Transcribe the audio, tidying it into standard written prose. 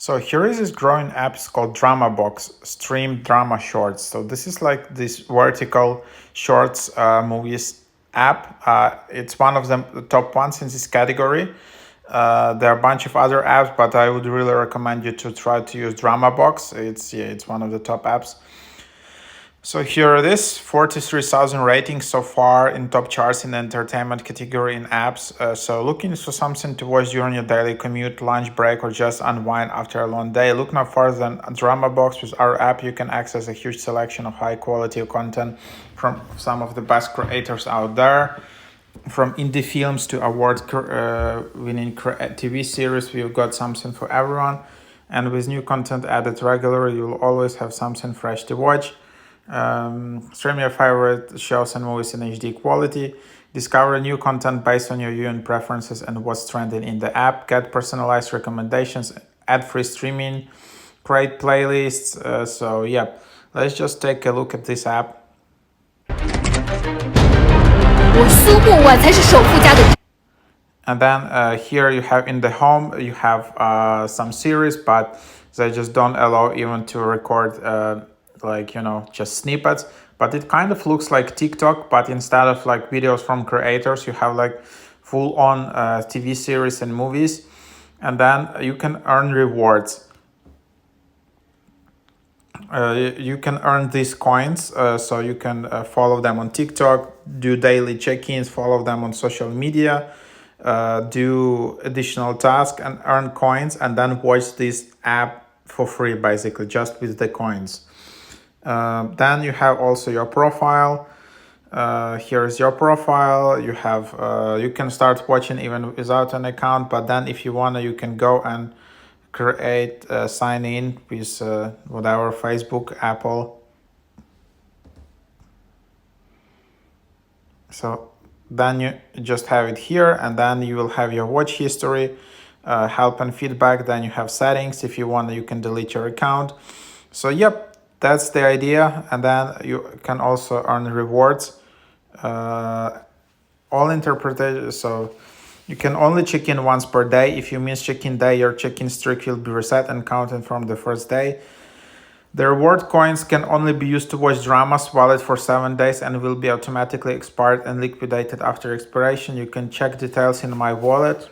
So here is this growing app. It's called DramaBox, Stream Drama Shorts. So this is like this vertical shorts movies app. It's one of the top ones in this category. There are a bunch of other apps, but I would really recommend you to try to use DramaBox. It's one of the top apps. So here it is, 43,000 ratings so far in top charts in the entertainment category in apps. So looking for something to watch during your daily commute, lunch break, or just unwind after a long day, look no further than DramaBox. With our app, you can access a huge selection of high quality content from some of the best creators out there. From indie films to award-winning TV series, we've got something for everyone. And with new content added regularly, you'll always have something fresh to watch. Stream your favorite shows and movies in HD quality. Discover new content based on your viewing preferences and what's trending in the app. Get personalized recommendations, ad-free streaming, create playlists. Let's just take a look at this app. And then here you have in the home, you have some series, but they just don't allow even to record just snippets. But it kind of looks like TikTok, but instead of like videos from creators, you have like full-on TV series and movies. And then you can earn rewards. You can earn these coins, so you can follow them on TikTok, do daily check-ins, follow them on social media, do additional tasks and earn coins, and then watch this app for free, basically, just with the coins. Then you have also your profile. Here is your profile. You have you can start watching even without an account, but then if you want, you can go and create sign in with whatever, Facebook, Apple. So then you just have it here, and then you will have your watch history, help and feedback. Then you have settings. If you want, you can delete your account. So yep, that's the idea. And then you can also earn rewards, all interpreted. So you can only check in once per day. If you miss check-in day, your check-in streak will be reset and counted from the first day. The reward coins can only be used to watch dramas, valid for 7 days, and will be automatically expired and liquidated after expiration. You can check details in my wallet.